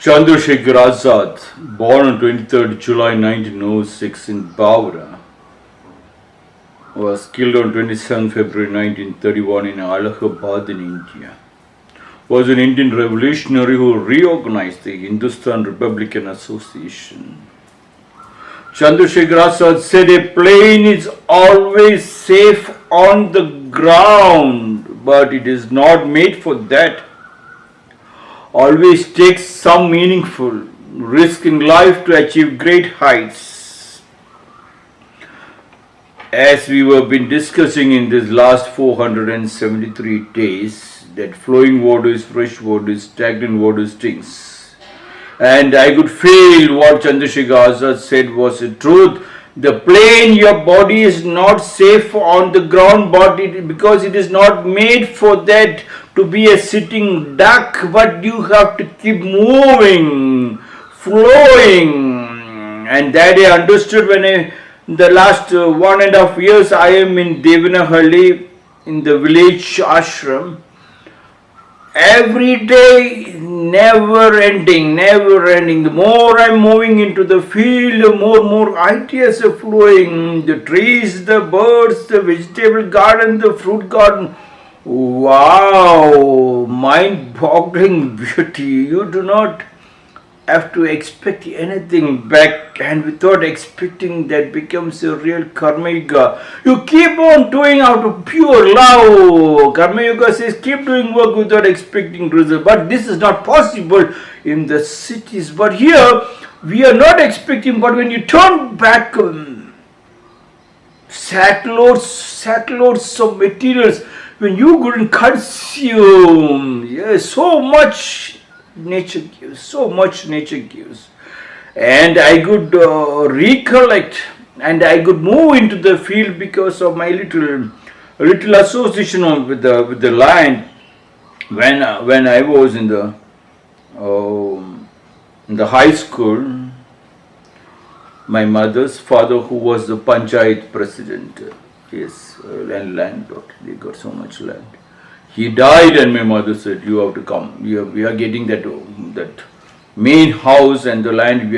Chandra Shekar Azad, born on 23rd July 1906 in Bavra, was killed on 27 February 1931 in Allahabad in India. Was an Indian revolutionary who reorganized the Hindustan Republican Association. Chandrasekhar Azad said a plane is always safe on the ground, but it is not made for that. Always takes some meaningful risk in life to achieve great heights. As we have been discussing in these last 473 days, that flowing water is fresh water, stagnant water stinks. And I could feel what Chandrasekhar Azad said was the truth. The plane, your body is not safe on the ground, because it is not made for that to be a sitting duck, but you have to keep moving, flowing. And that I understood when the last 1.5 years I am in Devanahalli in the village ashram. Every day, never ending. The more I'm moving into the field, the more ideas are flowing. The trees, the birds, the vegetable garden, the fruit garden. Wow, mind-boggling beauty. You do not have to expect anything back, and without expecting that becomes a real karma yoga. You keep on doing out of pure love. Karma yoga says keep doing work without expecting result, but this is not possible in the cities. But here we are not expecting, but when you turn back, sackloads of materials, when you couldn't consume, yes, so much nature gives. And I could recollect, and I could move into the field because of my little association with the land. When I was in the high school, my mother's father, who was the panchayat president, landlord, they got so much land. He died, and my mother said, "You have to come. We are getting that main house, and the land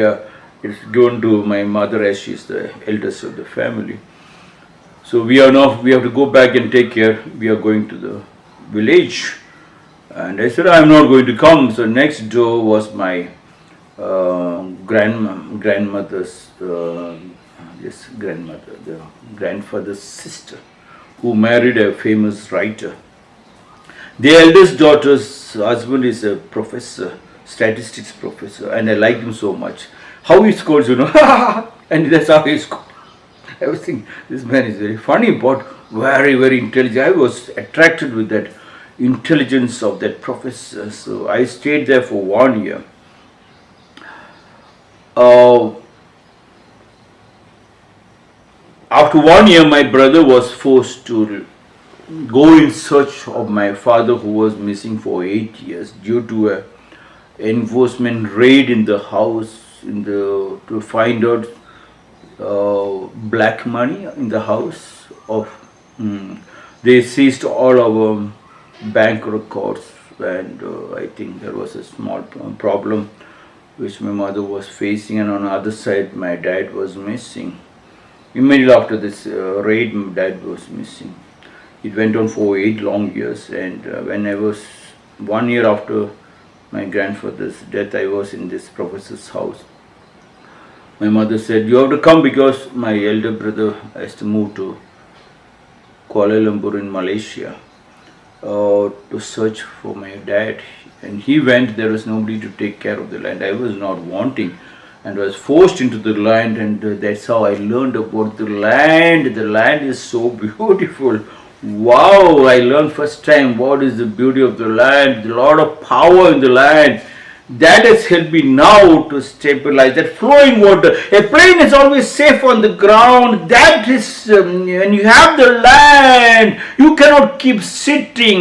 it's given to my mother as she is the eldest of the family. So we have to go back and take care. We are going to the village." And I said, "I'm not going to come." So next door was my grandmother's the grandfather's sister, who married a famous writer. The eldest daughter's husband is a professor, statistics professor, and I liked him so much. How he scores, and that's how he scores. I was thinking, this man is very funny, but very, very intelligent. I was attracted with that intelligence of that professor. So I stayed there for 1 year. After 1 year, my brother was forced to go in search of my father, who was missing for 8 years due to a enforcement raid in the house to find out black money in the house. They seized all our bank records, and I think there was a small problem which my mother was facing, and on the other side my dad was missing. Immediately after this raid, my dad was missing. It went on for 8 long years, and when I was 1 year after my grandfather's death, I was in this professor's house. My mother said, "You have to come because my elder brother has to move to Kuala Lumpur in Malaysia to search for my dad." And he went. There was nobody to take care of the land. I was not wanting, and was forced into the land, and that's how I learned about the land. The land is so beautiful. Wow, I learned first time what is the beauty of the land, a lot of power in the land. That has helped me now to stabilize that flowing water. A plane is always safe on the ground. That is, when you have the land, you cannot keep sitting.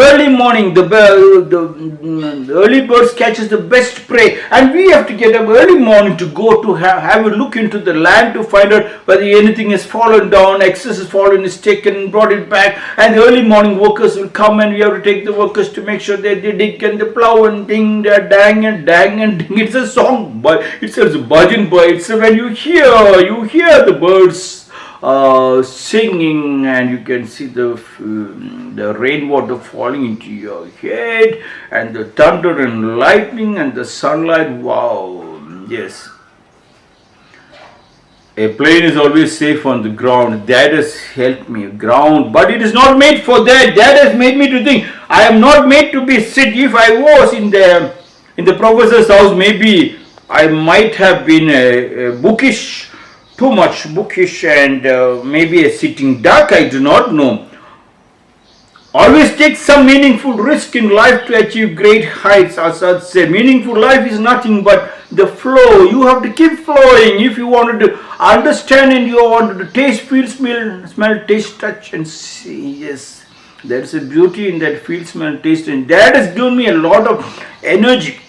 Early morning, the early birds catches the best prey, and we have to get up early morning to go to have a look into the land to find out whether anything has fallen down, excess has fallen, is taken, brought it back, and the early morning workers will come, and we have to take the workers to make sure that they dig and they plow and thing. dang and dang and ding. It's a song, but it's a bhajan, but it's when you hear the birds singing, and you can see the rainwater falling into your head, and the thunder and lightning and the sunlight. Wow, yes. A plane is always safe on the ground. That has helped me ground, but it is not made for that. That has made me to think I am not made to be sit. If I was in the professor's house, maybe I might have been a bookish, too much bookish, and maybe a sitting duck. I do not know. Always take some meaningful risk in life to achieve great heights. Azad said, meaningful life is nothing but the flow. You have to keep flowing. If you wanted to understand and you wanted to taste, feel, smell, taste, touch and see. Yes, there is a beauty in that feel, smell, taste, and that has given me a lot of energy,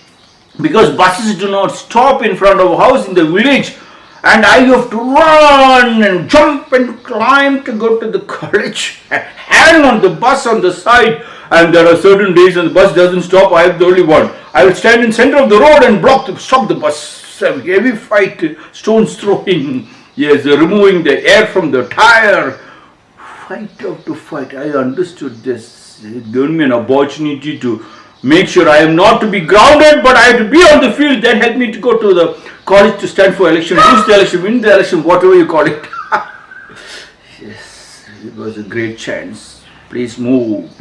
because buses do not stop in front of a house in the village, and I have to run and jump and climb to go to the college and hang on the bus on the side. And there are certain days when the bus doesn't stop, I am the only one. I will stand in center of the road and stop the bus. Heavy fight, stones throwing, yes, removing the air from the tire. Fight after fight. I understood this. It gave me an opportunity to make sure I am not to be grounded, but I have to be on the field. That helped me to go to the college to stand for election, lose the election, win the election, whatever you call it. Yes, it was a great chance. Please move.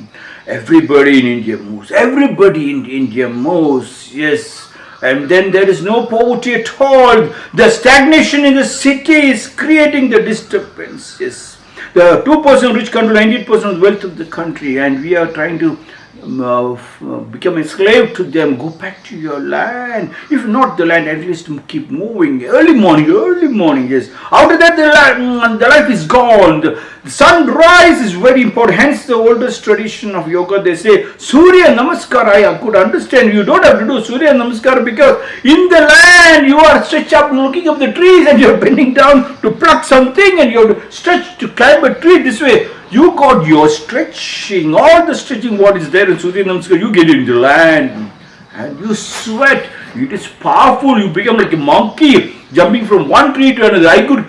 Everybody in India moves. Everybody in India moves. Yes. And then there is no poverty at all. The stagnation in the city is creating the disturbance. Yes. The 2% rich control 98% of the wealth of the country, and we are trying to become a slave to them. Go back to your land. If not the land, at least keep moving. Early morning, yes. After that, the life is gone. The sunrise is very important. Hence, the oldest tradition of yoga, they say Surya Namaskar. I could understand. You don't have to do Surya Namaskar, because in the land you are stretched up looking up the trees, and you are bending down to pluck something, and you have to stretch to climb a tree this way. You got your stretching, all the stretching what is there in Surya Namaskar, you get in the land and you sweat. It is powerful. You become like a monkey jumping from one tree to another. I could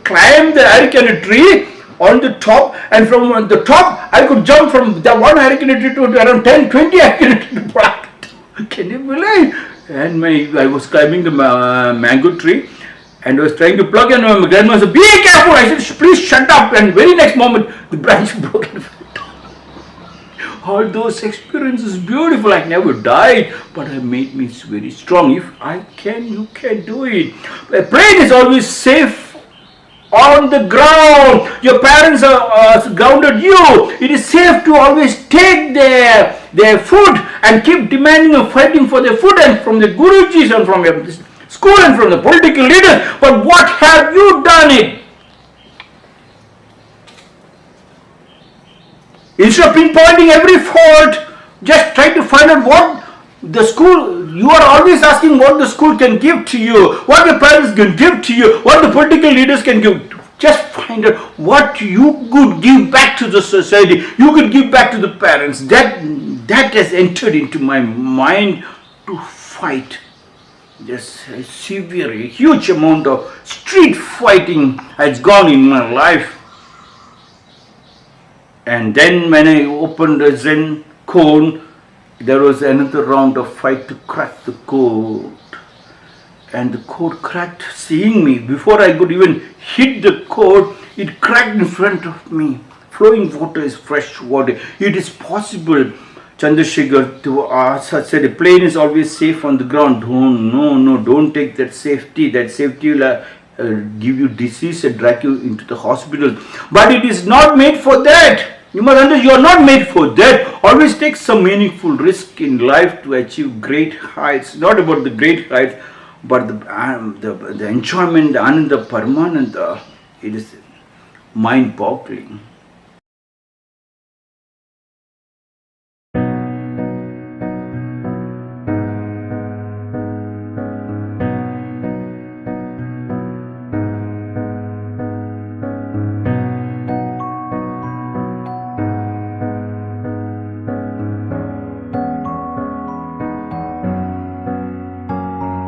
climb the hurricane tree on the top, and from the top I could jump from the one hurricane tree to around 10-20 hurricane trees. Can you believe? And I was climbing the mango tree, and I was trying to plug, and my grandma said, be careful. I said, please shut up. And very next moment, the branch broke and fell down. All those experiences, beautiful. I never died, but it made me very strong. If I can, you can do it. A plane is always safe on the ground. Your parents are grounded you. It is safe to always take their food and keep demanding and fighting for their food, and from the Gurujis and from your school and from the political leaders. But what have you done it? Instead of pinpointing every fault, just try to find out what the school, you are always asking what the school can give to you, what the parents can give to you, what the political leaders can give. Just find out what you could give back to the society, you could give back to the parents. That has entered into my mind to fight. Yes, a huge amount of street fighting has gone in my life. And then when I opened the Zen cone, there was another round of fight to crack the code. And the code cracked, seeing me. Before I could even hit the code, it cracked in front of me. Flowing water is fresh water. It is possible. Chandra Shekar to Azad said, a plane is always safe on the ground. Don't take that safety. That safety will give you disease and drag you into the hospital. But it is not made for that. You must understand, you are not made for that. Always take some meaningful risk in life to achieve great heights. Not about the great heights, but the enjoyment, the ananda, paramananda. It is mind-boggling.